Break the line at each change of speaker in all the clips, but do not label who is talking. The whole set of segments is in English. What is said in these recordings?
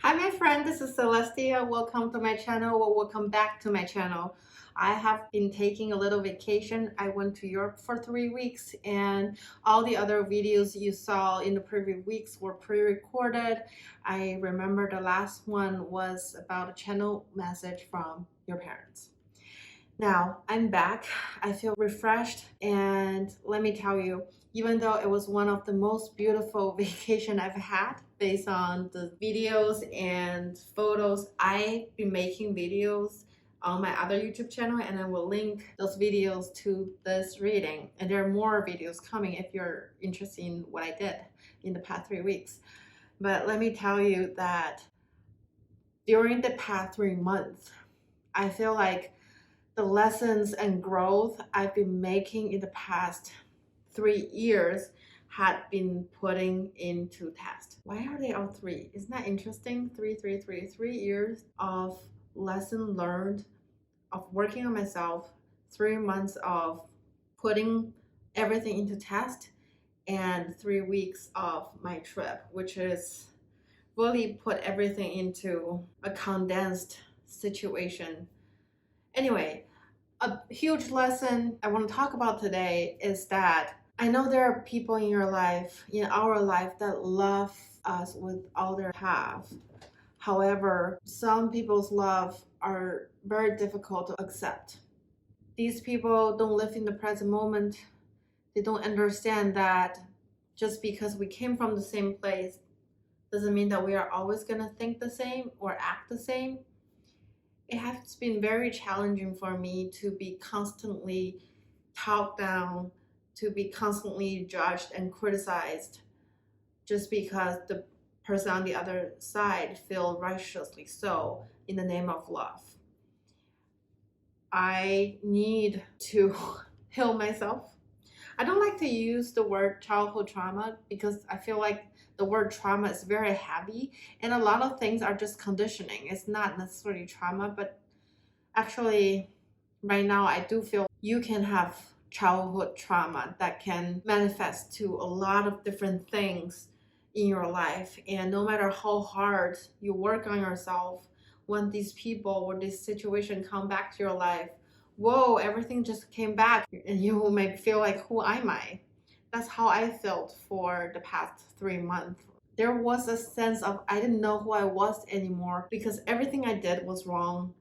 Hi my friend, this is Celestia. Welcome to my channel or welcome back to my channel. I have been taking a little vacation. I went to Europe for 3 weeks and all the other videos you saw in the previous weeks were pre-recorded. I remember the last one was about a channel message from your parents. Now I'm back. I feel refreshed, and let me tell you, even though it was one of the most beautiful vacation I've had based on the videos and photos, I've been making videos on my other YouTube channel, and I will link those videos to this reading. And there are more videos coming if you're interested in what I did in the past 3 weeks. But let me tell you that during the past 3 months, I feel like the lessons and growth I've been making in the past 3 years had been putting into test. Why are they all three? Isn't that interesting? 3 years of lesson learned, of working on myself, 3 months of putting everything into test, and 3 weeks of my trip, which is really put everything into a condensed situation. Anyway, a huge lesson I want to talk about today is that I know there are people in your life, in our life, that love us with all their have. However, some people's love are very difficult to accept. These people don't live in the present moment. They don't understand that just because we came from the same place doesn't mean that we are always going to think the same or act the same. It has been very challenging for me to be constantly talked down, to be constantly judged and criticized just because the person on the other side feel righteously so in the name of love. I need to heal myself. I don't like to use the word childhood trauma because I feel like the word trauma is very heavy, and a lot of things are just conditioning. It's not necessarily trauma, but actually right now I do feel you can have childhood trauma that can manifest to a lot of different things in your life, and no matter how hard you work on yourself, when these people or this situation come back to your life, whoa, everything just came back and you may feel like, who am I? That's how I felt for the past 3 months. There was a sense of I didn't know who I was anymore because everything I did was wrong.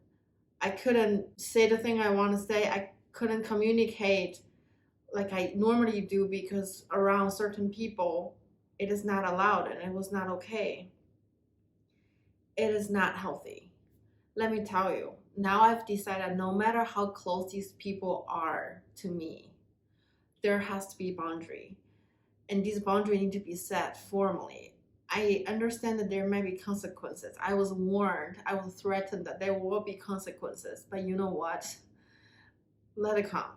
I couldn't say the thing I want to say. I couldn't communicate like I normally do because around certain people it is not allowed and it was not okay. It is not healthy. Let me tell you, now I've decided no matter how close these people are to me, there has to be a boundary. And these boundaries need to be set formally. I understand that there may be consequences. I was warned, I was threatened that there will be consequences. But you know what? Let it come.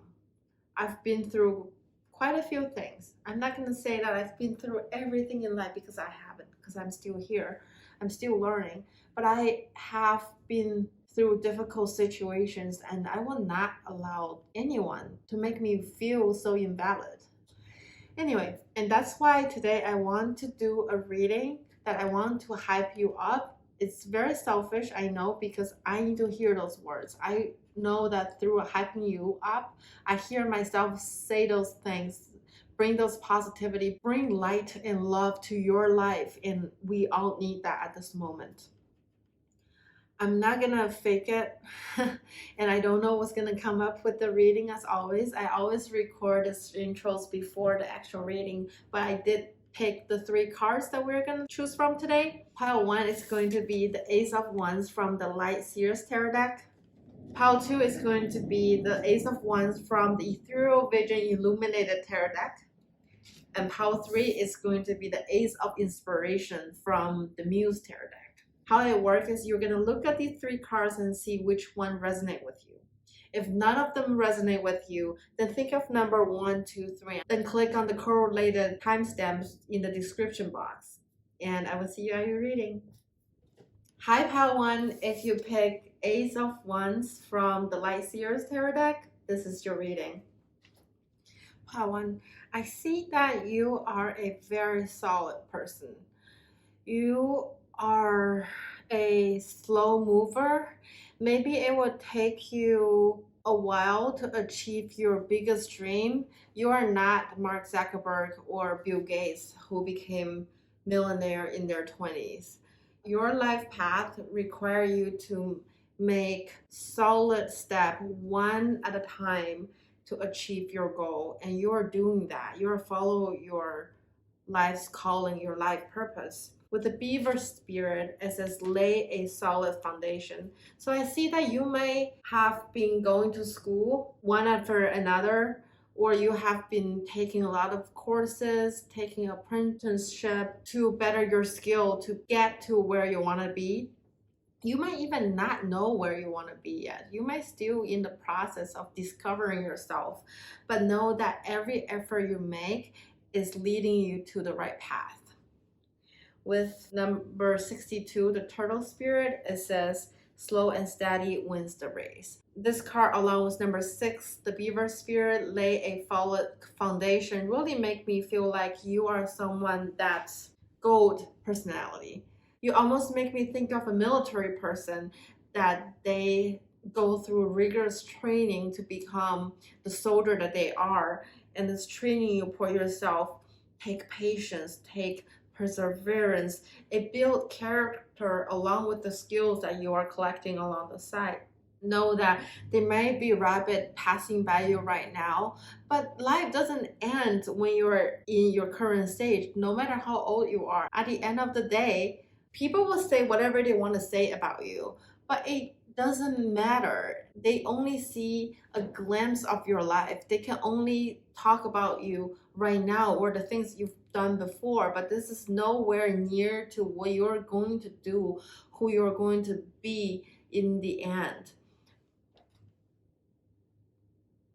I've been through quite a few things. I'm not going to say that I've been through everything in life because I haven't, because I'm still here. I'm still learning. But I have been through difficult situations, and I will not allow anyone to make me feel so invalid. Anyway, and that's why today I want to do a reading that I want to hype you up. It's very selfish, I know, because I need to hear those words. I know that through hyping you up, I hear myself say those things, bring those positivity, bring light and love to your life, and we all need that at this moment. I'm not gonna fake it and I don't know what's gonna come up with the reading. As always, I always record the intros before the actual reading, but I did pick the 3 cards that we're gonna choose from today. Pile 1 is going to be the Ace of Wands from the Light Seers Tarot deck. Pile 2 is going to be the Ace of Wands from the Ethereal Vision Illuminated Tarot deck. And pile 3 is going to be the Ace of Inspiration from the Muse Tarot deck. How it works is you're going to look at these 3 cards and see which one resonate with you. If none of them resonate with you, then think of number 1, 2, 3, then click on the correlated timestamps in the description box. And I will see you at your reading. Hi, Pile 1. If you pick Ace of Wands from the Light Seers Tarot deck, this is your reading. Pile 1, I see that you are a very solid person. You are a slow mover. Maybe it would take you a while to achieve your biggest dream. You are not Mark Zuckerberg or Bill Gates who became millionaire in their 20s. Your life path require you to make solid step one at a time to achieve your goal, and you're doing that. You're follow your life's calling, your life purpose. With the beaver spirit, it says lay a solid foundation. So I see that you may have been going to school one after another, or you have been taking a lot of courses, taking apprenticeship to better your skill to get to where you want to be. You might even not know where you want to be yet. You might still in the process of discovering yourself, but know that every effort you make is leading you to the right path. With number 62, the turtle spirit, it says slow and steady wins the race. This card, along with number 6, the beaver spirit, lay a solid foundation, really make me feel like you are someone that's gold personality. You almost make me think of a military person that they go through rigorous training to become the soldier that they are. And this training you put yourself, take patience, take perseverance. It builds character along with the skills that you are collecting along the side. Know that there may be rabbit passing by you right now, but life doesn't end when you're in your current stage. No matter how old you are, at the end of the day, people will say whatever they want to say about you, but it doesn't matter. They only see a glimpse of your life. They can only talk about you right now or the things you've done before, but this is nowhere near to what you're going to do, who you're going to be in the end.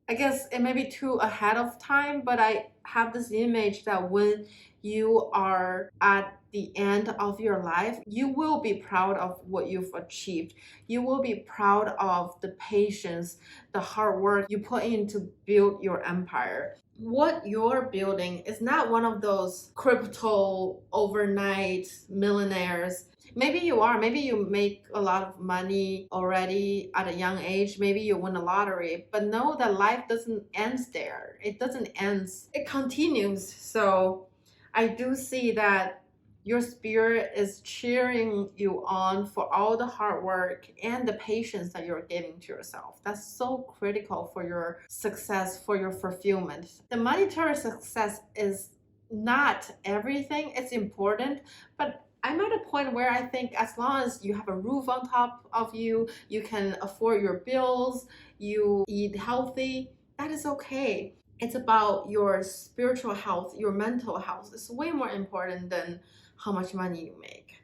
I guess it may be too ahead of time, but I have this image that when you are at the end of your life, you will be proud of what you've achieved. You will be proud of the patience, the hard work you put in to build your empire. What you're building is not one of those crypto overnight millionaires. Maybe you are. Maybe you make a lot of money already at a young age. Maybe you win the lottery. But know that life doesn't end there. It doesn't end. It continues. So I do see that your spirit is cheering you on for all the hard work and the patience that you're giving to yourself. That's so critical for your success, for your fulfillment. The monetary success is not everything. It's important, but I'm at a point where I think as long as you have a roof on top of you, you can afford your bills, you eat healthy, that is okay. It's about your spiritual health, your mental health. It's way more important than how much money you make.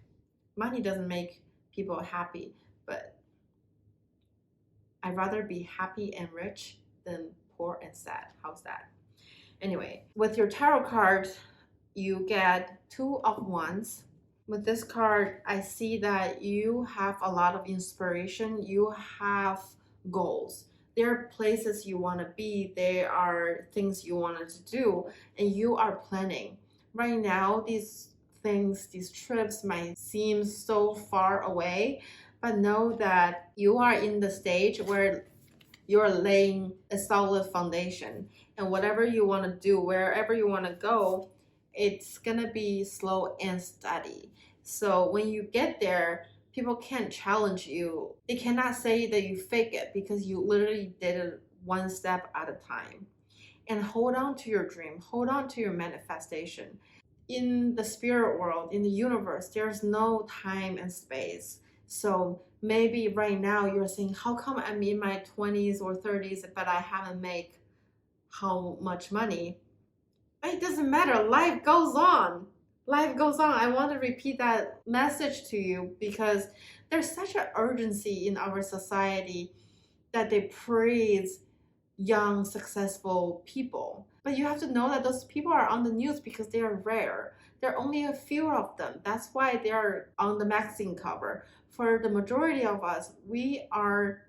Money doesn't make people happy, but I'd rather be happy and rich than poor and sad. How's that? Anyway, with your tarot card, you get 2 of Wands. With this card, I see that you have a lot of inspiration. You have goals. There are places you want to be. There are things you wanted to do, and you are planning. Right now, these things, these trips might seem so far away, but know that you are in the stage where you're laying a solid foundation. And whatever you want to do, wherever you want to go, it's going to be slow and steady. So when you get there, people can't challenge you. They cannot say that you fake it because you literally did it one step at a time. And hold on to your dream. Hold on to your manifestation. In the spirit world, in the universe, there's no time and space. So maybe right now you're saying, how come I'm in my 20s or 30s, but I haven't made how much money? It doesn't matter. Life goes on. Life goes on. I want to repeat that message to you because there's such an urgency in our society that they praise young, successful people. But you have to know that those people are on the news because they are rare. There are only a few of them. That's why they are on the magazine cover. For the majority of us, we are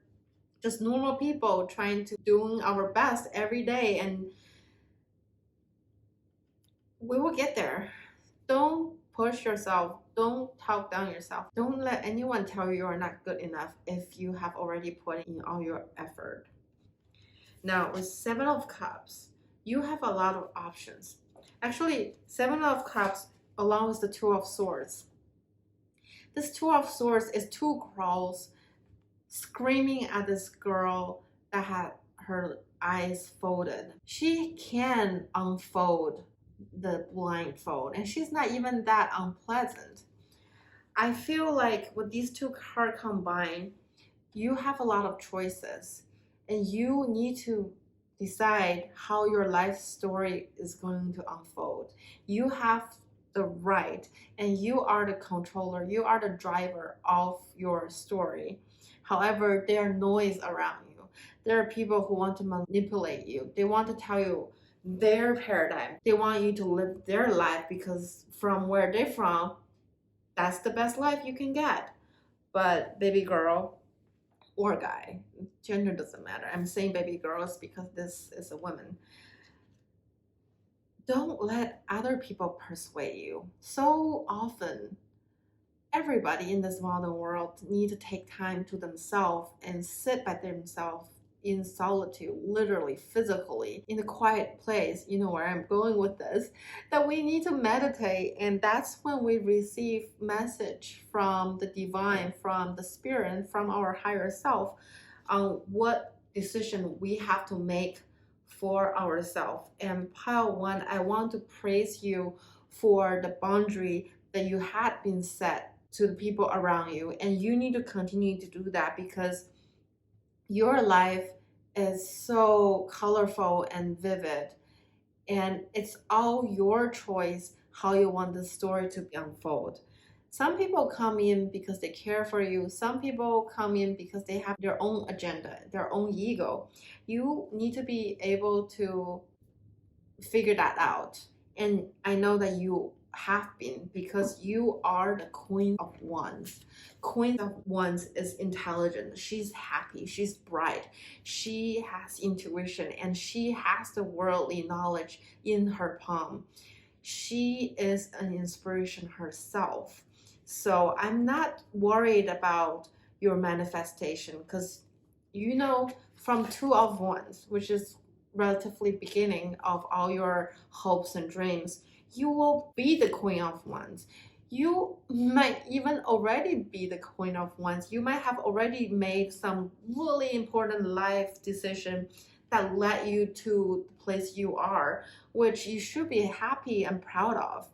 just normal people trying to doing our best every day, and we will get there. Don't push yourself Don't talk down yourself. Don't let anyone tell you you're not good enough if you have already put in all your effort. Now, with Seven of Cups, you have a lot of options. Actually, Seven of Cups along with the Two of Swords. This Two of Swords is two girls screaming at this girl that had her eyes folded. She can unfold the blindfold, and she's not even that unpleasant. I feel like with these two cards combined, you have a lot of choices, and you need to decide how your life story is going to unfold. You have the right, and you are the controller, you are the driver of your story. However, there are noise around you. There are people who want to manipulate you. They want to tell you their paradigm. They want you to live their life because from where they're from, that's the best life you can get. But baby girl or guy, gender doesn't matter. I'm saying baby girls because this is a woman. Don't let other people persuade you. So often, everybody in this modern world need to take time to themselves and sit by themselves in solitude, literally, physically, in a quiet place. You know where I'm going with this, that we need to meditate, and that's when we receive message from the divine, from the spirit, from our higher self on what decision we have to make for ourselves. And pile one, I want to praise you for the boundary that you had been set to the people around you, and you need to continue to do that because your life is so colorful and vivid, and it's all your choice how you want the story to unfold. Some people come in because they care for you. Some people come in because they have their own agenda, their own ego. You need to be able to figure that out. And I know that you have been, because you are the Queen of Wands. Queen of Wands is intelligent. She's happy. She's bright. She has intuition, and she has the worldly knowledge in her palm. She is an inspiration herself. So I'm not worried about your manifestation, because you know from Two of Wands, which is relatively beginning of all your hopes and dreams, you will be the Queen of Wands. You might even already be the Queen of Wands. You might have already made some really important life decision that led you to the place you are, which you should be happy and proud of.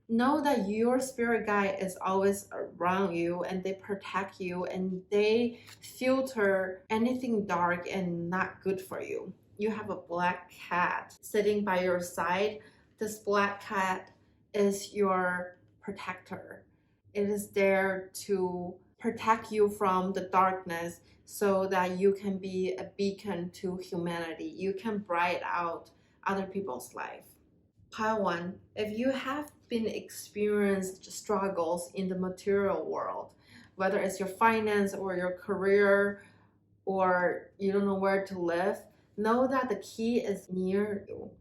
Know that your spirit guide is always around you, and they protect you, and they filter anything dark and not good for you. You have a black cat sitting by your side. This black cat is your protector. It is there to protect you from the darkness so that you can be a beacon to humanity. You can bright out other people's life. Pile one, if you have been experienced struggles in the material world, whether it's your finance or your career, or you don't know where to live, know that the key is near you.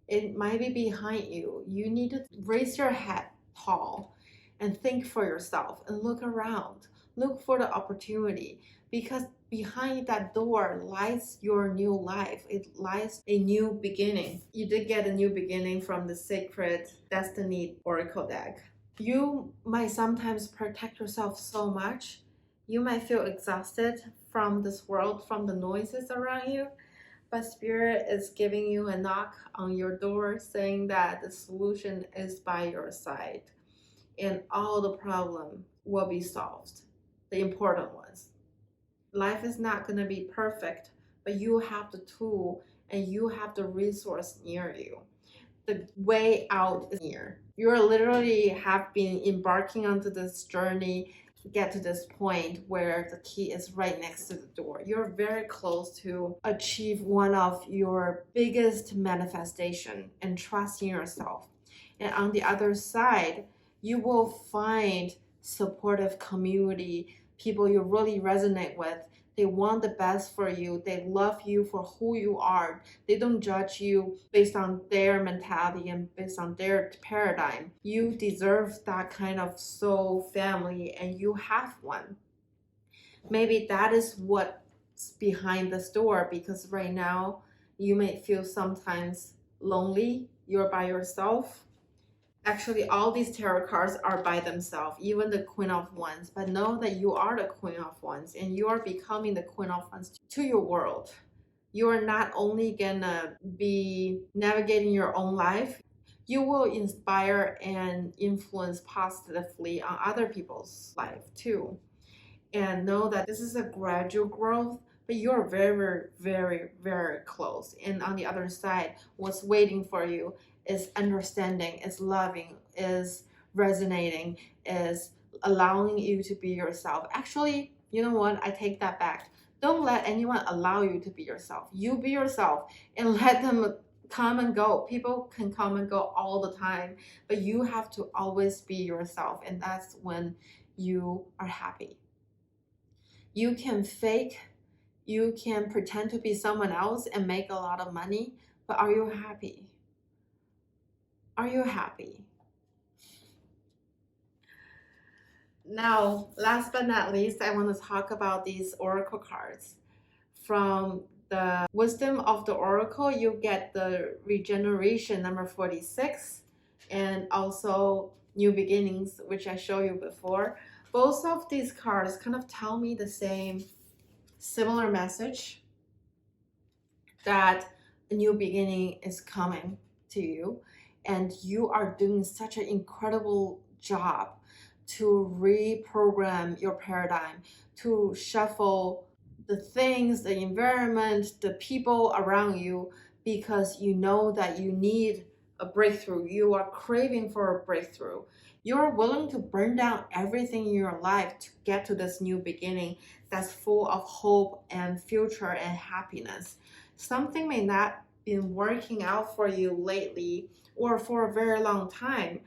It might be behind you. You need to raise your head tall and think for yourself and look around. Look for the opportunity, because behind that door lies your new life. It lies a new beginning. You did get a new beginning from the Sacred Destiny Oracle deck. You might sometimes protect yourself so much. You might feel exhausted from this world, from the noises around you. But Spirit is giving you a knock on your door saying that the solution is by your side, and all the problem will be solved, the important ones. Life is not going to be perfect, but you have the tool and you have the resource near you. The way out is near. You literally have been embarking onto this journey to get to this point where the key is right next to the door. You're very close to achieve one of your biggest manifestation and trust in yourself. And on the other side, you will find supportive community, people you really resonate with. They want the best for you. They love you for who you are. They don't judge you based on their mentality and based on their paradigm. You deserve that kind of soul family, and you have one. Maybe that is what's behind this door, because right now you may feel sometimes lonely. You're by yourself. Actually, all these tarot cards are by themselves, even the Queen of Wands. But know that you are the Queen of Wands, and you are becoming the Queen of Wands to your world. You are not only gonna be navigating your own life, you will inspire and influence positively on other people's life too. And know that this is a gradual growth, but you're very, very, very close. And on the other side, what's waiting for you is understanding, is loving, is resonating, is allowing you to be yourself. Actually, you know what? I take that back. Don't let anyone allow you to be yourself. You be yourself and let them come and go. People can come and go all the time, but you have to always be yourself, and that's when you are happy. You can fake, you can pretend to be someone else and make a lot of money, but are you happy? Are you happy? Now, last but not least, I want to talk about these oracle cards. From the wisdom of the oracle, you get the regeneration number 46, and also new beginnings, which I showed you before. Both of these cards kind of tell me the same, similar message, that a new beginning is coming to you, and you are doing such an incredible job to reprogram your paradigm, to shuffle the things, the environment, the people around you, because you know that you need a breakthrough. You are craving for a breakthrough. You're willing to burn down everything in your life to get to this new beginning that's full of hope and future and happiness. Something may not been working out for you lately or for a very long time,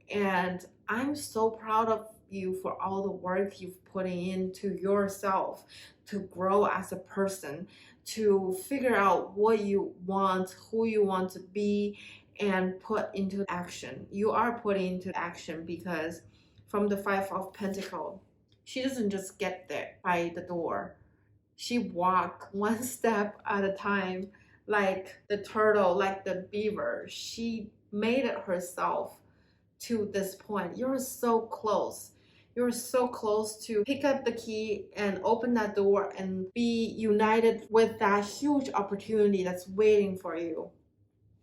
and I'm so proud of you for all the work you've put into yourself to grow as a person, to figure out what you want, who you want to be, and put into action. You are putting into action, because from the Five of Pentacles, she doesn't just get there by the door. She walked one step at a time, like the turtle, like the beaver. She made it herself to this point. You're so close. You're so close to pick up the key and open that door and be united with that huge opportunity that's waiting for you.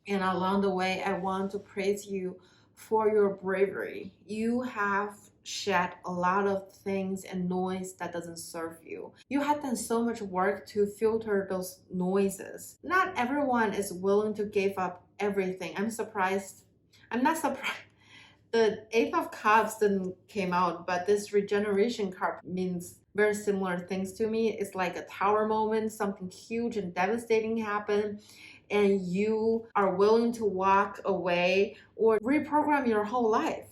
And along the way, I want to praise you for your bravery. You have shed a lot of things and noise that doesn't serve you. You have done so much work to filter those noises. Not everyone is willing to give up everything. I'm surprised. I'm not surprised. The Eight of Cups didn't came out, but this regeneration card means very similar things to me. It's like a tower moment, something huge and devastating happened, and you are willing to walk away or reprogram your whole life.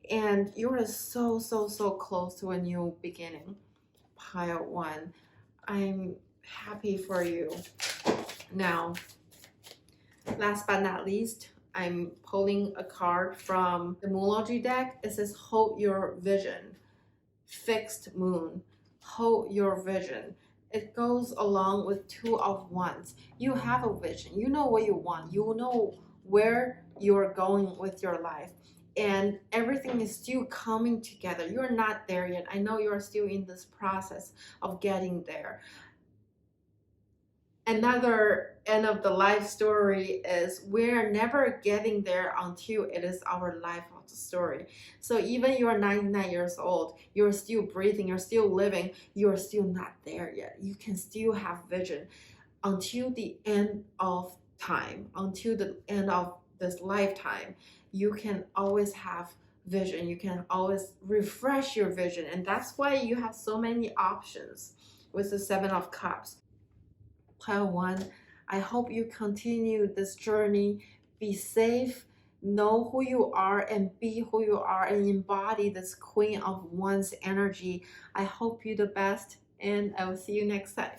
And you're so, so, so close to a new beginning. Pile one. I'm happy for you. Now, last but not least, I'm pulling a card from the Moology deck. It says, hold your vision. Fixed moon. Hold your vision. It goes along with Two of Wands. You have a vision. You know what you want. You know where you're going with your life. And everything is still coming together. You're not there yet. I know you're still in this process of getting there. Another end of the life story is we're never getting there until it is our life of the story. So even you're 99 years old, you're still breathing, you're still living, you're still not there yet. You can still have vision until the end of time, until the end of this lifetime. You can always have vision. You can always refresh your vision. And that's why you have so many options with the Seven of Cups. Pile one, I hope you continue this journey. Be safe, know who you are and be who you are and embody this Queen of Wands energy. I hope you the best, and I will see you next time.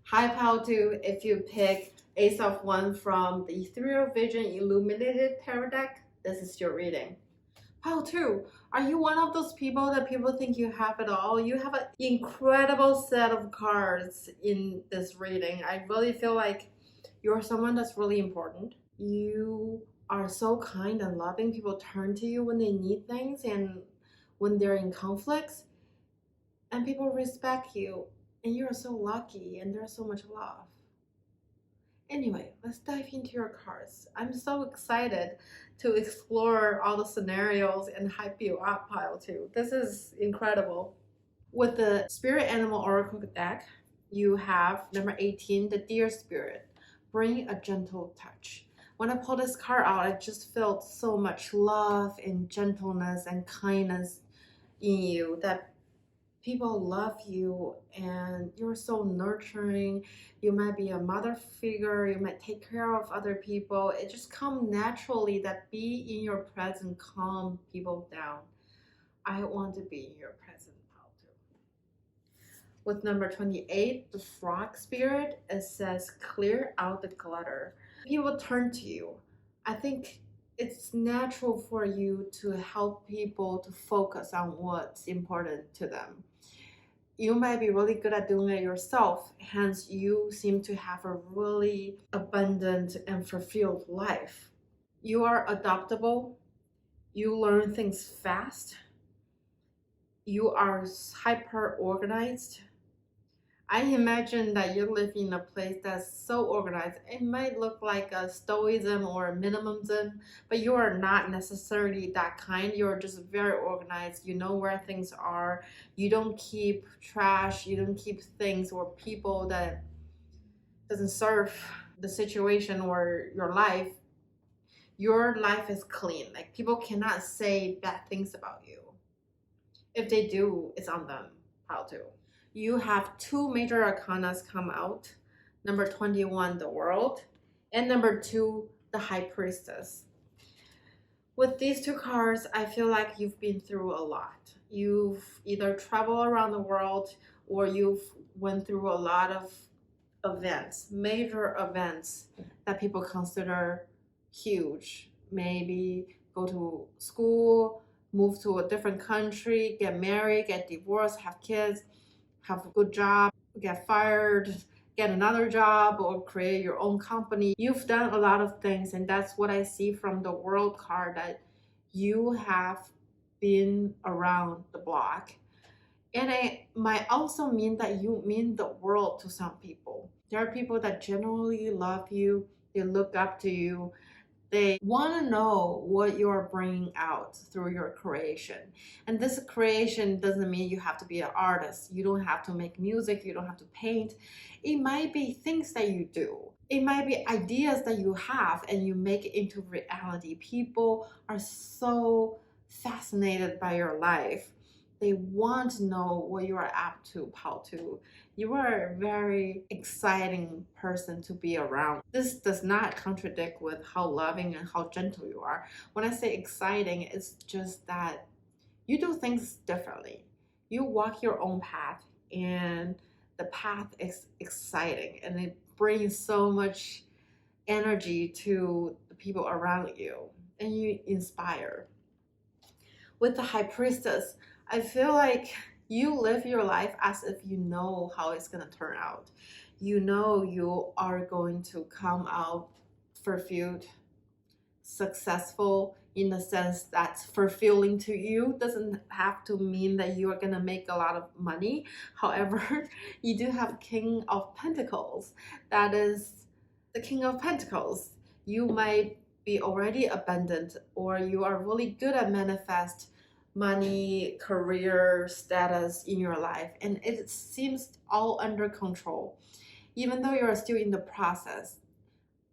Hi, Pal 2. If you pick Ace of Wands from the Ethereal Vision Illuminated Tarot deck, this is your reading. Pal 2, are you one of those people that people think you have it all? You have an incredible set of cards in this reading. I really feel like you're someone that's really important. You are so kind and loving. People turn to you when they need things and when they're in conflicts, and people respect you, and you're so lucky, and there's so much love. Anyway, let's dive into your cards. I'm so excited to explore all the scenarios and hype you up, Pile 2. This is incredible. With the Spirit Animal Oracle deck, you have number 18, the Deer Spirit. Bring a gentle touch. When I pulled this card out, I just felt so much love and gentleness and kindness in you, that people love you and you're so nurturing. You might be a mother figure, you might take care of other people. It just comes naturally that be in your presence calm people down. I want to be in your presence, Pal 2. With number 28, the Frog Spirit, it says clear out the clutter. People turn to you. I think it's natural for you to help people to focus on what's important to them. You might be really good at doing it yourself, hence you seem to have a really abundant and fulfilled life. You are adaptable, you learn things fast, you are hyper organized. I imagine that you live in a place that's so organized. It might look like a stoicism or a minimalism, but you are not necessarily that kind. You're just very organized. You know where things are. You don't keep trash. You don't keep things or people that doesn't serve the situation or your life. Your life is clean. Like, people cannot say bad things about you. If they do, it's on them. How to. You have two major arcanas come out. Number 21, the World, and number 2, the High Priestess. With these two cards, I feel like you've been through a lot. You've either traveled around the world or you've went through a lot of events, major events that people consider huge. Maybe go to school, move to a different country, get married, get divorced, have kids, have a good job, get fired, get another job, or create your own company. You've done a lot of things, and that's what I see from the World card, that you have been around the block. And it might also mean that you mean the world to some people. There are people that genuinely love you, they look up to you, they want to know what you're bringing out through your creation. And this creation doesn't mean you have to be an artist. You don't have to make music. You don't have to paint. It might be things that you do. It might be ideas that you have and you make it into reality. People are so fascinated by your life. They want to know what you are up to, how to. You are a very exciting person to be around. This does not contradict with how loving and how gentle you are. When I say exciting, it's just that you do things differently. You walk your own path, and the path is exciting, and it brings so much energy to the people around you, and you inspire. With the High Priestess, I feel like you live your life as if you know how it's going to turn out. You know you are going to come out fulfilled, successful, in the sense that's fulfilling to you. Doesn't have to mean that you are going to make a lot of money. However, you do have King of Pentacles. That is the King of Pentacles. You might be already abundant, or you are really good at manifest money, career, status in your life, and it seems all under control. Even though you're still in the process,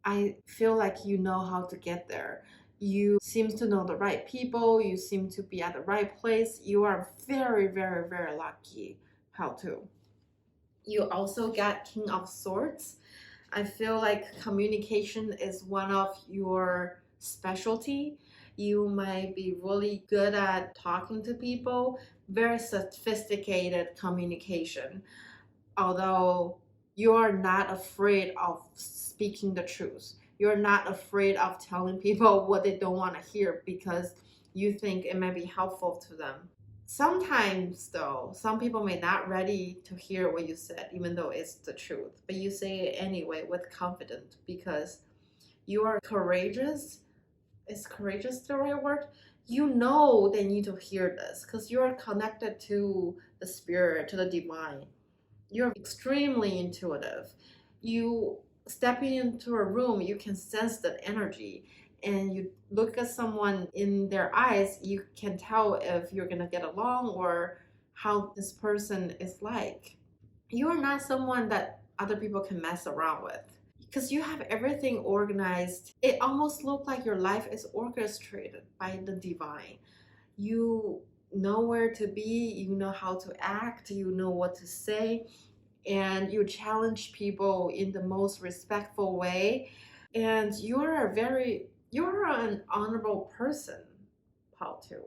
I feel like you know how to get there. You seem to know the right people. You seem to be at the right place. You are very, very, very lucky how to. You also got King of Swords. I feel like communication is one of your specialty. You might be really good at talking to people, very sophisticated communication, although you are not afraid of speaking the truth. You're not afraid of telling people what they don't want to hear because you think it might be helpful to them. Sometimes, though, some people may not ready to hear what you said, even though it's the truth. But you say it anyway with confidence because you are courageous. Is courageous the right word? You know they need to hear this because you are connected to the spirit, to the divine. You're extremely intuitive. You stepping into a room, you can sense that energy, and you look at someone in their eyes, you can tell if you're gonna get along or how this person is like. You are not someone that other people can mess around with because you have everything organized. It almost looks like your life is orchestrated by the divine. You know where to be, you know how to act, you know what to say, and you challenge people in the most respectful way. And you're an honorable person, Paul, too.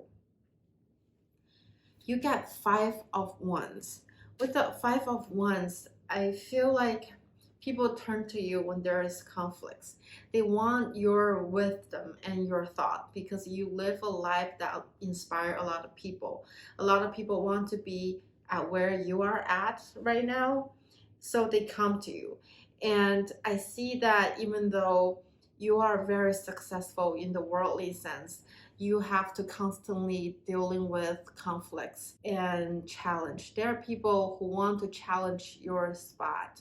You get 5 of Wands. With the 5 of Wands, I feel like people turn to you when there is conflicts. They want your wisdom and your thought because you live a life that inspires a lot of people. A lot of people want to be at where you are at right now, so they come to you. And I see that even though you are very successful in the worldly sense, you have to constantly dealing with conflicts and challenge. There are people who want to challenge your spot.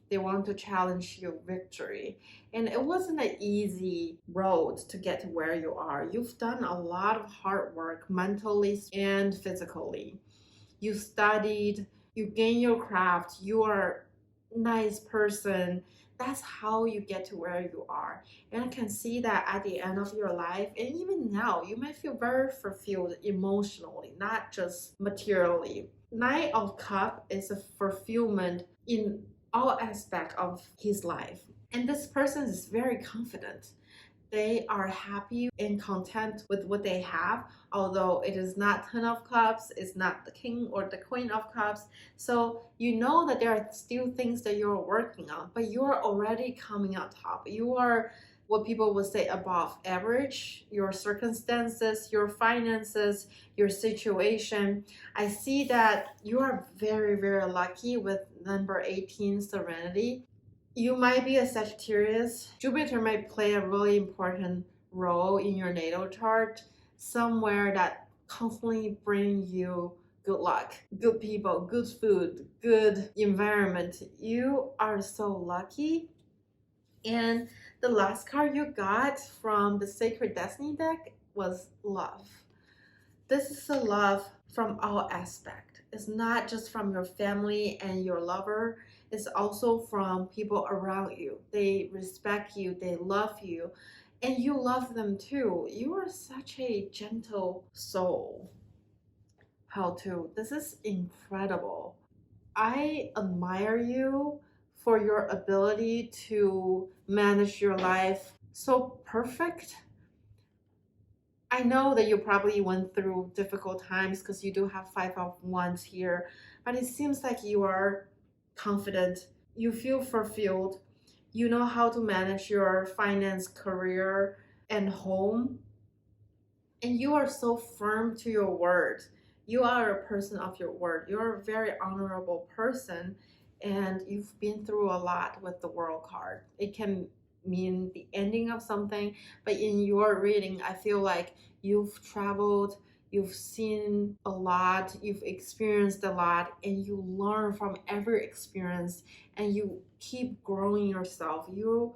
They want to challenge your victory. And it wasn't an easy road to get to where you are. You've done a lot of hard work mentally and physically. You studied, you gain your craft, you are a nice person. That's how you get to where you are. And I can see that at the end of your life, and even now, you might feel very fulfilled emotionally, not just materially. Knight of Cup is a fulfillment in all aspects of his life. And this person is very confident. They are happy and content with what they have, although it is not 10 of Cups, it's not the King or the Queen of Cups. So you know that there are still things that you're working on, but you're already coming out top. You are what people would say above average. Your circumstances, your finances, your situation. I see that you are very, very lucky with number 18, Serenity. You might be a Sagittarius. Jupiter might play a really important role in your natal chart, somewhere that constantly bring you good luck, good people, good food, good environment. You are so lucky. And the last card you got from the Sacred Destiny deck was love. This is a love from all aspects. It's not just from your family and your lover. It's also from people around you. They respect you, they love you, and you love them too. You are such a gentle soul. How to? This is incredible. I admire you for your ability to manage your life so perfect. I know that you probably went through difficult times because you do have 5 of Wands here, but it seems like you are confident, you feel fulfilled, you know how to manage your finance, career, and home, and you are so firm to your word. You are a person of your word. You're a very honorable person, and you've been through a lot with the World card. It can mean the ending of something, but in your reading, I feel like you've traveled, you've seen a lot, you've experienced a lot, and you learn from every experience, and you keep growing yourself. You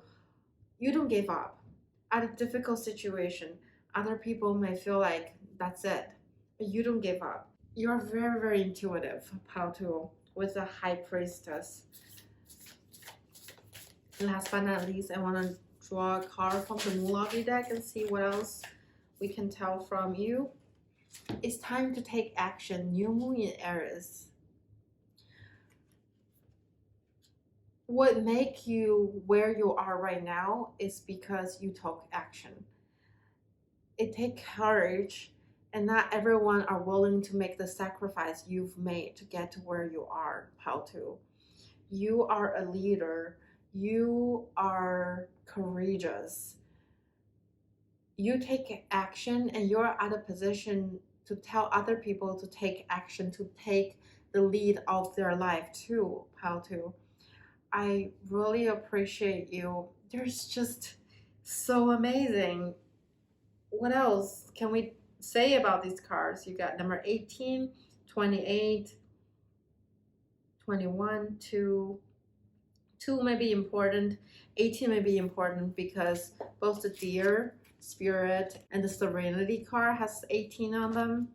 don't give up at a difficult situation. Other people may feel like that's it, but you don't give up. You're very, very intuitive, Pautu, with the High Priestess. Last but not least, I want to draw a card from the Moon Lottery deck and see what else we can tell from you. It's time to take action. New Moon in Aries. what make you where you are right now is because you took action. It takes courage, and not everyone are willing to make the sacrifice you've made to get to where you are. How to? You are a leader. You are courageous. You take action, and you're at a position to tell other people to take action, to take the lead of their life too. How to? I really appreciate you. There's just so amazing. What else can we say about these cards? You got number 18, 28, 21, 2. 2 may be important. 18 may be important because both the Deer Spirit and the Serenity card has 18 on them.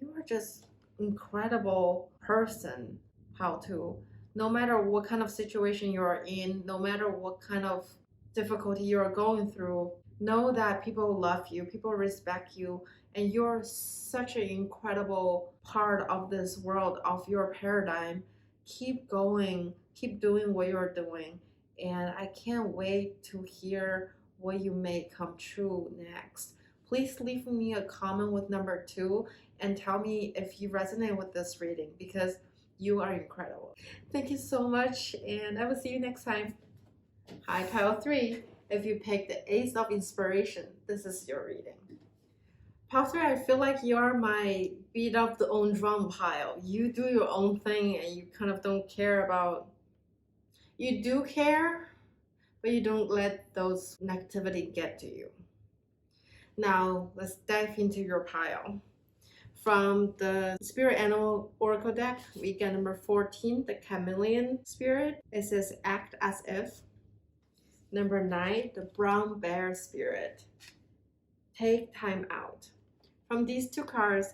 You are just incredible person. How to? No matter what kind of situation you are in, no matter what kind of difficulty you are going through, know that people love you, people respect you, and you're such an incredible part of this world, of your paradigm. Keep going, keep doing what you're doing, and I can't wait to hear what you may come true next. Please leave me a comment with number 2 and tell me if you resonate with this reading, because you are incredible. Thank you so much, and I will see you next time. Hi, pile 3. If you pick the Ace of Inspiration, this is your reading. Pile 3, I feel like you are my beat up the own drum pile. You do your own thing and you kind of don't care about... You do care, but you don't let those negativity get to you. Now, let's dive into your pile. From the Spirit Animal Oracle deck, we get number 14, the Chameleon Spirit. It says, act as if. Number 9, the Brown Bear Spirit. Take time out. From these 2 cards,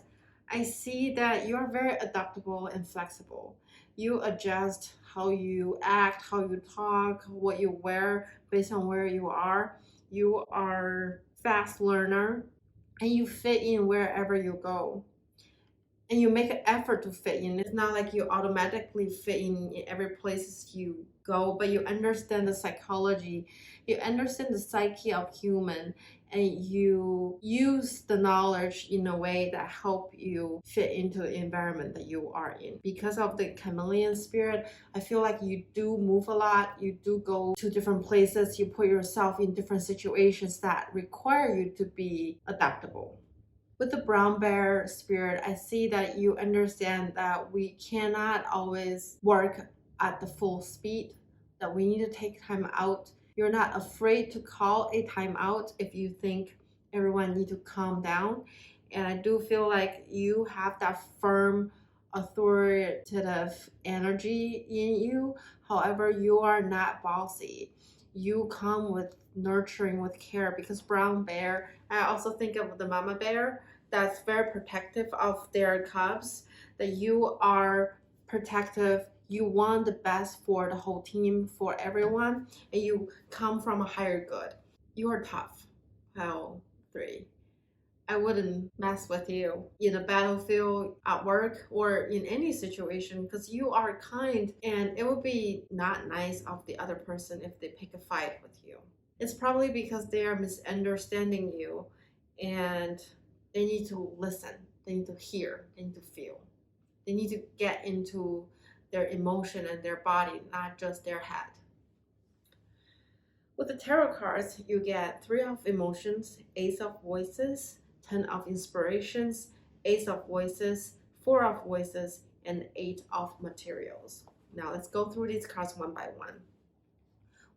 I see that you are very adaptable and flexible. You adjust how you act, how you talk, what you wear based on where you are. You are fast learner, and you fit in wherever you go. And you make an effort to fit in. It's not like you automatically fit in every place you go, but you understand the psychology, you understand the psyche of human, and you use the knowledge in a way that help you fit into the environment that you are in. Because of the chameleon spirit, I feel like you do move a lot, you do go to different places, you put yourself in different situations that require you to be adaptable. With the brown bear spirit, I see that you understand that we cannot always work at the full speed, that we need to take time out. You're not afraid to call a time out if you think everyone need to calm down. And I do feel like you have that firm, authoritative energy in you. However, you are not bossy. You come with nurturing, with care, because brown bear, I also think of the mama bear that's very protective of their cubs, that you are protective, you want the best for the whole team, for everyone, and you come from a higher good. You are tough. Pile 3. I wouldn't mess with you in a battlefield, at work, or in any situation, because you are kind, and it would be not nice of the other person if they pick a fight with you. It's probably because they are misunderstanding you, and they need to listen, they need to hear, they need to feel. They need to get into their emotion and their body, not just their head. With the tarot cards, you get 3 of emotions, Ace of Voices, 10 of inspirations, Ace of Voices, 4 of voices, and 8 of materials. Now let's go through these cards one by one.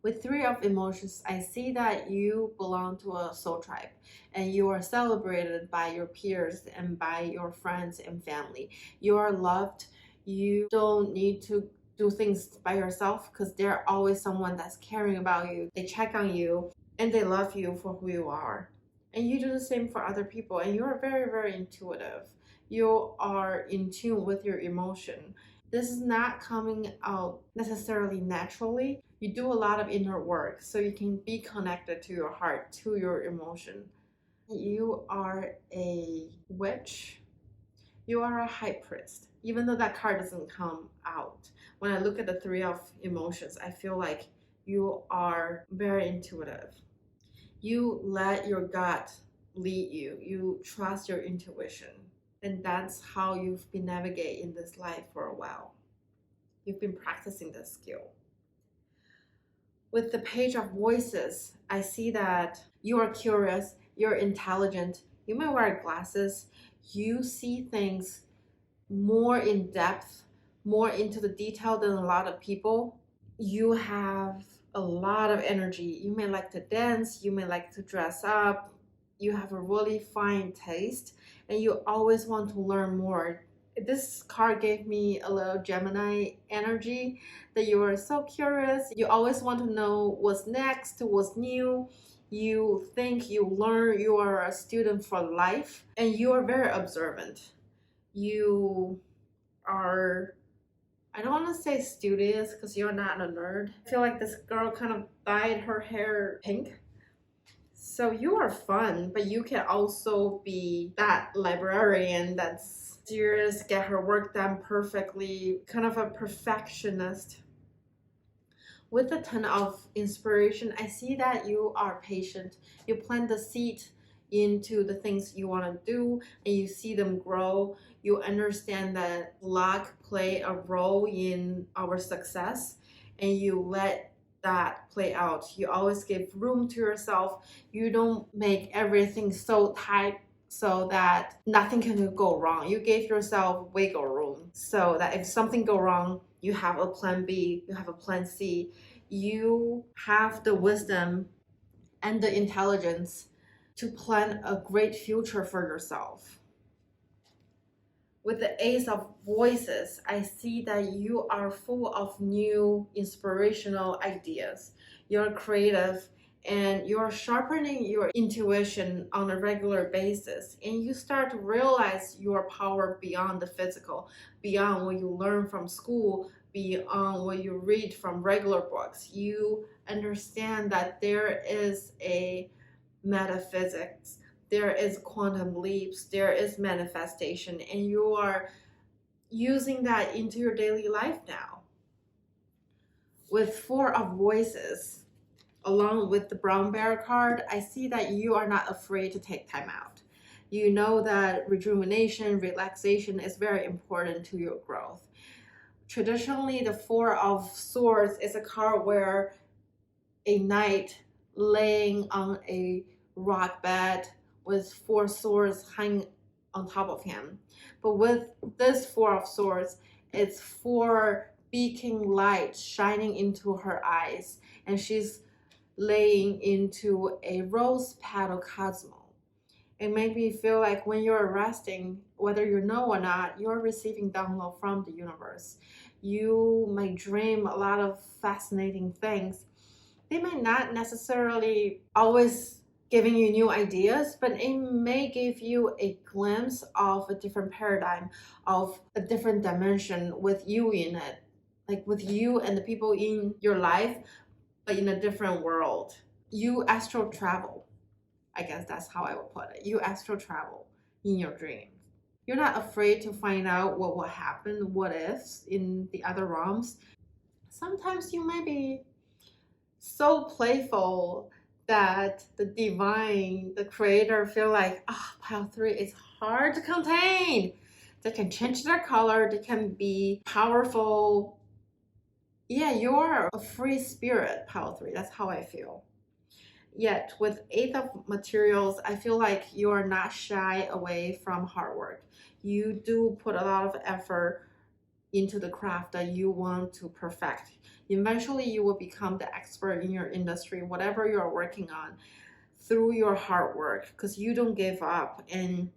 With 3 of emotions, I see that you belong to a soul tribe and you are celebrated by your peers and by your friends and family. You are loved. You don't need to do things by yourself because there's always someone that's caring about you. They check on you and they love you for who you are. And you do the same for other people, and you are very, very intuitive. You are in tune with your emotion. This is not coming out necessarily naturally. You do a lot of inner work so you can be connected to your heart, to your emotion. You are a witch. You are a high priest. Even though that card doesn't come out, when I look at the three of emotions, I feel like you are very intuitive. You let your gut lead you. You trust your intuition. And that's how you've been navigating this life for a while. You've been practicing this skill. With the Page of Voices, I see that you are curious, you're intelligent, you may wear glasses, you see things more in depth, more into the detail than a lot of people. You have a lot of energy. You may like to dance, you may like to dress up, you have a really fine taste, and you always want to learn more. This card gave me a little Gemini energy, that you are so curious. You always want to know what's next, what's new. You think you learn, you are a student for life, and you are very observant. You are, I don't want to say studious because you're not a nerd. I feel like this girl kind of dyed her hair pink. So you are fun, but you can also be that librarian that's serious, get her work done perfectly, kind of a perfectionist. With the Ten of Inspiration, I see that you are patient. You plant the seed into the things you want to do and you see them grow. You understand that luck play a role in our success and you let that play out. You always give room to yourself. You don't make everything so tight so that nothing can go wrong. You gave yourself wiggle room so that if something go wrong, you have a plan B, you have a plan C. You have the wisdom and the intelligence to plan a great future for yourself. With the Ace of Voices, I see that you are full of new inspirational ideas. You're creative and you're sharpening your intuition on a regular basis. And you start to realize your power beyond the physical, beyond what you learn from school, beyond what you read from regular books. You understand that there is a metaphysics, there is quantum leaps, there is manifestation, and you are using that into your daily life now. With Four of Voices, along with the Brown Bear card, I see that you are not afraid to take time out. You know that rejuvenation, relaxation is very important to your growth. Traditionally, the Four of Swords is a card where a knight laying on a rock bed with four swords hanging on top of him. But with this Four of Swords, it's four beacon light shining into her eyes, and she's laying into a rose petal cosmos. It made me feel like when you're resting, whether you know or not, you're receiving download from the universe. You may dream a lot of fascinating things. They may not necessarily always giving you new ideas, but it may give you a glimpse of a different paradigm, of a different dimension with you in it, like with you and the people in your life, but in a different world. You astral travel. I guess that's how I would put it. You astral travel in your dreams. You're not afraid to find out what will happen, what ifs in the other realms. Sometimes you may be so playful that the divine, the creator feel like, pile 3 is hard to contain. They can change their color, they can be powerful. Yeah, you're a free spirit, pile 3. That's how I feel. Yet with Eight of Materials, I feel like you are not shy away from hard work. You do put a lot of effort into the craft that you want to perfect. Eventually, you will become the expert in your industry, whatever you're working on, through your hard work, because you don't give up and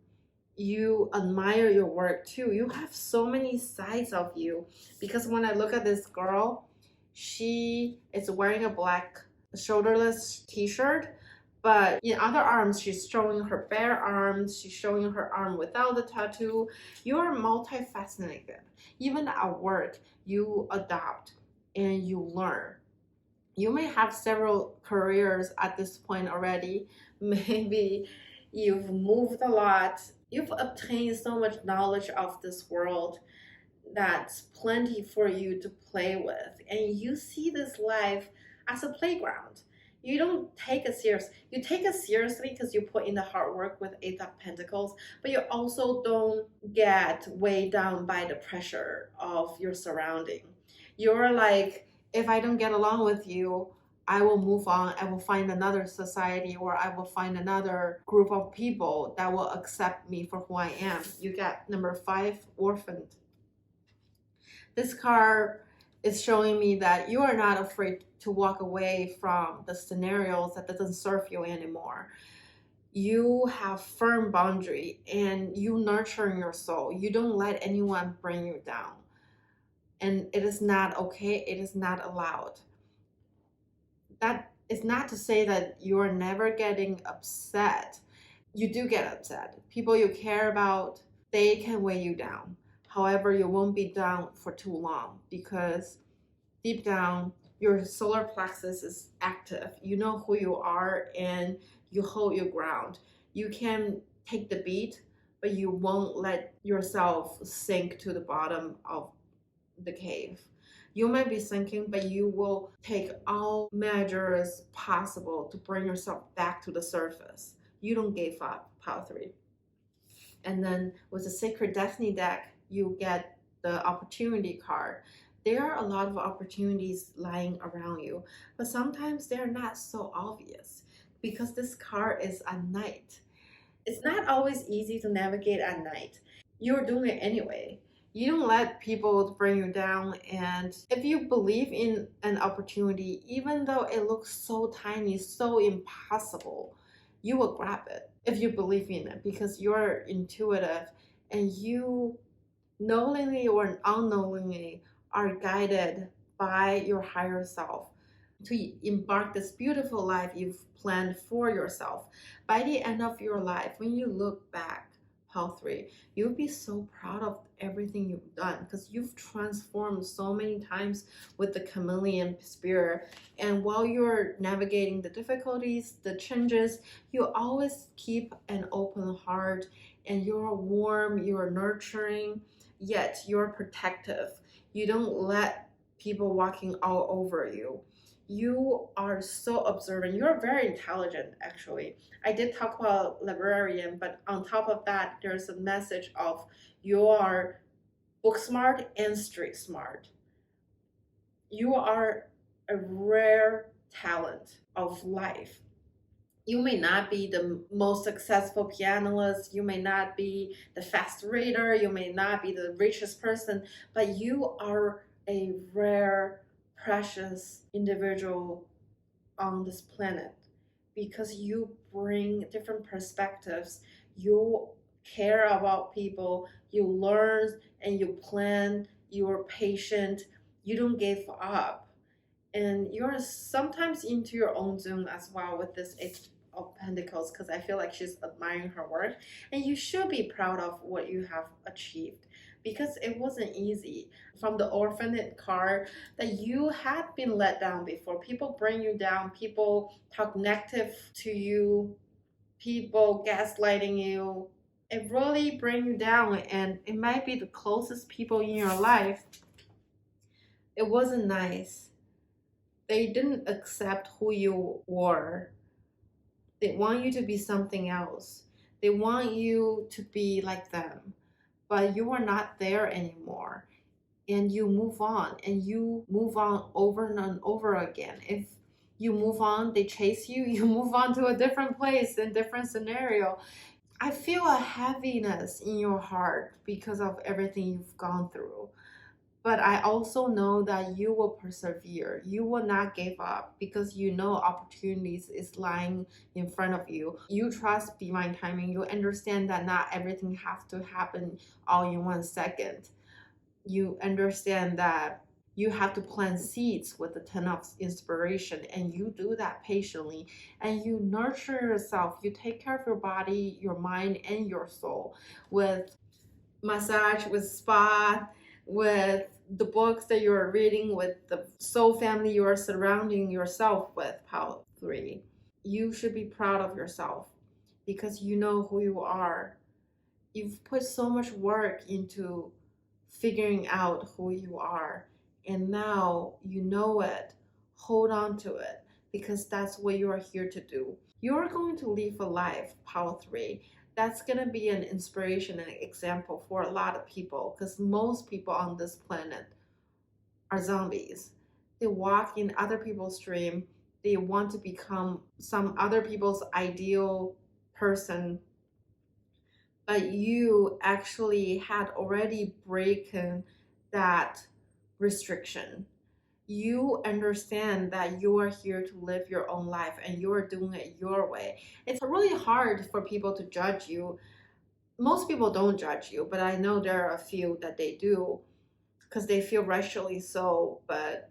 you admire your work too. You have so many sides of you, because when I look at this girl, she is wearing a black shoulderless t-shirt, but in other arms she's showing her bare arms, she's showing her arm without the tattoo. You are multifaceted. Even at work, you adapt and you learn. You may have several careers at this point already. Maybe You've moved a lot. You've obtained so much knowledge of this world that's plenty for you to play with. And you see this life as a playground. You don't take it serious. You take it seriously because you put in the hard work with Eight of Pentacles, but you also don't get weighed down by the pressure of your surrounding. You're like, if I don't get along with you, I will move on. I will find another society, or I will find another group of people that will accept me for who I am. You get number 5, orphaned. This card is showing me that you are not afraid to walk away from the scenarios that doesn't serve you anymore. You have firm boundary and you nurture your soul. You don't let anyone bring you down. And it is not okay. It is not allowed. That is not to say that you are never getting upset. You do get upset. People you care about, they can weigh you down. However, you won't be down for too long because deep down, your solar plexus is active. You know who you are and you hold your ground. You can take the beat, but you won't let yourself sink to the bottom of the cave. You might be sinking, but you will take all measures possible to bring yourself back to the surface. You don't give up, pile 3. And then with the Sacred Destiny deck, you get the opportunity card. There are a lot of opportunities lying around you, but sometimes they're not so obvious because this card is at night. It's not always easy to navigate at night. You're doing it anyway. You don't let people bring you down, and if you believe in an opportunity, even though it looks so tiny, so impossible, you will grab it if you believe in it because you're intuitive and you knowingly or unknowingly are guided by your higher self to embark this beautiful life you've planned for yourself. By the end of your life, when you look back, pile 3, you'll be so proud of everything you've done because you've transformed so many times with the chameleon spirit. And while you're navigating the difficulties, the changes, you always keep an open heart and you're warm, you're nurturing, yet you're protective. You don't let people walking all over you. You are so observant. You're very intelligent, actually. I did talk about librarian, but on top of that, there's a message of you are book smart and street smart. You are a rare talent of life. You may not be the most successful pianist, you may not be the fast reader, you may not be the richest person, but you are a rare, precious individual on this planet because you bring different perspectives. You care about people, you learn and you plan, you're patient, you don't give up. And you're sometimes into your own zone as well with this Eight of Pentacles because I feel like she's admiring her work. And you should be proud of what you have achieved because it wasn't easy. From the orphaned card, that you had been let down before. People bring you down, people talk negative to you, people gaslighting you. It really brings you down, and it might be the closest people in your life. It wasn't nice. They didn't accept who you were. They want you to be something else. They want you to be like them, but you are not there anymore. And you move on, and you move on over and over again. If you move on, they chase you, you move on to a different place and different scenario. I feel a heaviness in your heart because of everything you've gone through. But I also know that you will persevere. You will not give up because you know opportunities is lying in front of you. You trust divine timing. You understand that not everything has to happen all in 1 second. You understand that you have to plant seeds with the 10 of inspiration, and you do that patiently, and you nurture yourself. You take care of your body, your mind, and your soul with massage, with spa, with the books that you're reading, with the soul family you are surrounding yourself with, pile 3. You should be proud of yourself. because you know who you are. You've put so much work into figuring out who you are, and now you know it. Hold on to it, because that's what you are here to do. You're going to live a life, Power 3. That's going to be an inspiration and an example for a lot of people, because most people on this planet are zombies. They walk in other people's dream. They want to become some other people's ideal person, but you actually had already broken that restriction. You understand that you are here to live your own life and you're doing it your way. It's really hard for people to judge you. Most people don't judge you, but I know there are a few that they do because they feel racially so, but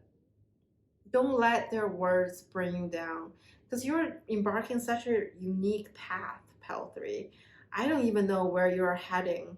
don't let their words bring you down, because you're embarking such a unique path, Pell 3. I don't even know where you're heading,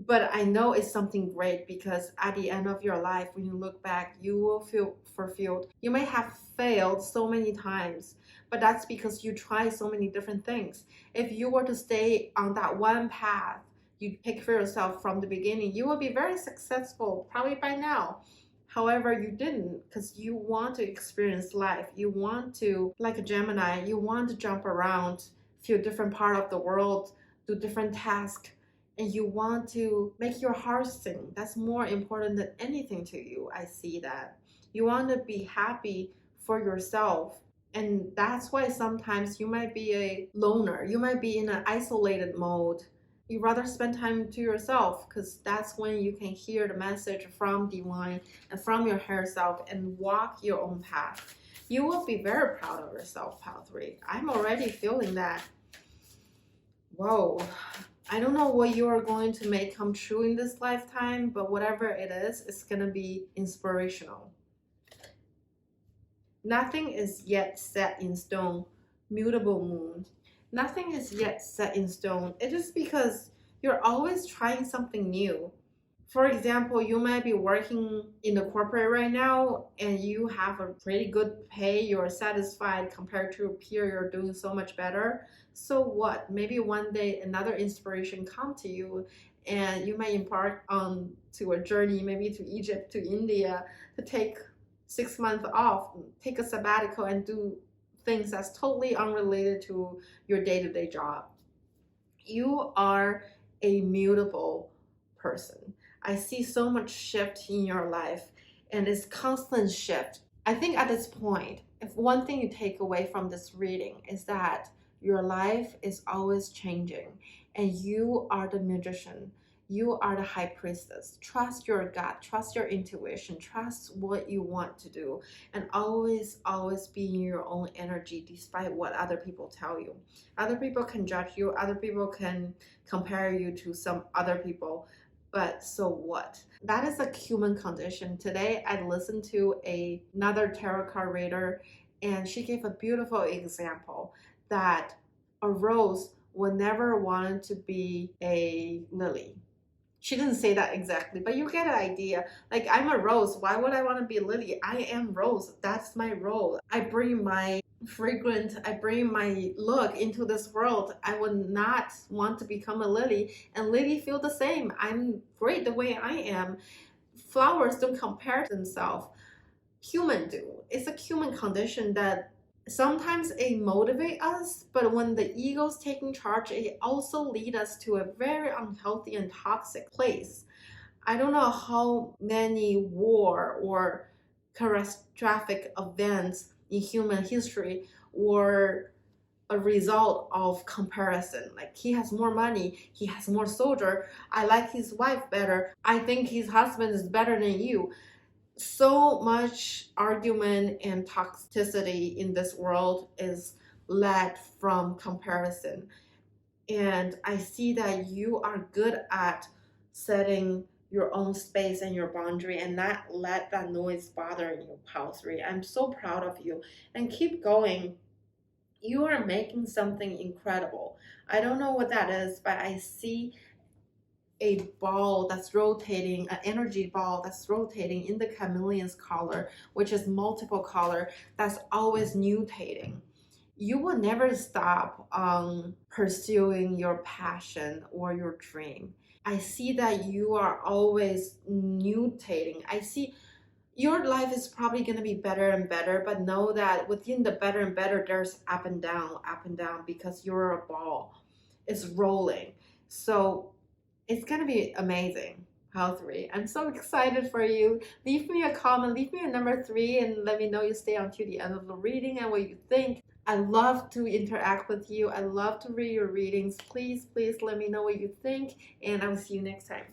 but I know it's something great, because at the end of your life, when you look back, you will feel fulfilled. You may have failed so many times, but that's because you try so many different things. If you were to stay on that one path you pick for yourself from the beginning, you will be very successful probably by now. However, you didn't, because you want to experience life. You want to, like a Gemini, you want to jump around, feel different part of the world, do different tasks, and you want to make your heart sing. That's more important than anything to you. I see that. You want to be happy for yourself. And that's why sometimes you might be a loner. You might be in an isolated mode. You rather spend time to yourself, because that's when you can hear the message from divine and from your higher self and walk your own path. You will be very proud of yourself, Pal 3. I'm already feeling that. Whoa. I don't know what you are going to make come true in this lifetime, but whatever it is, it's going to be inspirational. Nothing is yet set in stone. Mutable moon. Nothing is yet set in stone. It is because you're always trying something new. For example, you might be working in the corporate right now and you have a pretty good pay. You're satisfied compared to a peer. You're doing so much better. So what? Maybe one day another inspiration come to you and you may embark on to a journey, maybe to Egypt, to India, to take 6 months off, take a sabbatical and do things that's totally unrelated to your day-to-day job. You are a mutable person. I see so much shift in your life, and it's constant shift. I think at this point, if one thing you take away from this reading is that your life is always changing, and you are the magician. You are the high priestess. Trust your gut, trust your intuition, trust what you want to do, and always, always be in your own energy despite what other people tell you. Other people can judge you, other people can compare you to some other people, but so what? That is a human condition. Today, I listened to another tarot card reader, and she gave a beautiful example that a rose will never want to be a lily. She didn't say that exactly, but you get an idea. Like, I'm a rose. Why would I want to be a lily? I am rose. That's my role. I bring my fragrant, I bring my look into this world. I would not want to become a lily, and lily feel the same. I'm great the way I am. Flowers don't compare themselves. Human do. It's a human condition that sometimes it motivates us, but when the ego's taking charge, it also leads us to a very unhealthy and toxic place. I don't know how many war or catastrophic events in human history were a result of comparison. Like, he has more money, he has more soldier, I like his wife better, I think his husband is better than you. So much argument and toxicity in this world is led from comparison. And I see that you are good at setting your own space and your boundary and not let that noise bother you, Pal 3. I'm so proud of you, and keep going. You are making something incredible. I don't know what that is, but I see a ball that's rotating, an energy ball that's rotating in the chameleon's color, which is multiple color, that's always mutating. you will never stop pursuing your passion or your dream. I see that you are always mutating. I see your life is probably going to be better and better, but know that within the better and better, there's up and down, because you're a ball. It's rolling. So it's going to be amazing. House 3. I'm so excited for you. Leave me a comment, leave me a number 3, and let me know you stay until the end of the reading and what you think. I love to interact with you. I love to read your readings. Please, please let me know what you think, and I will see you next time.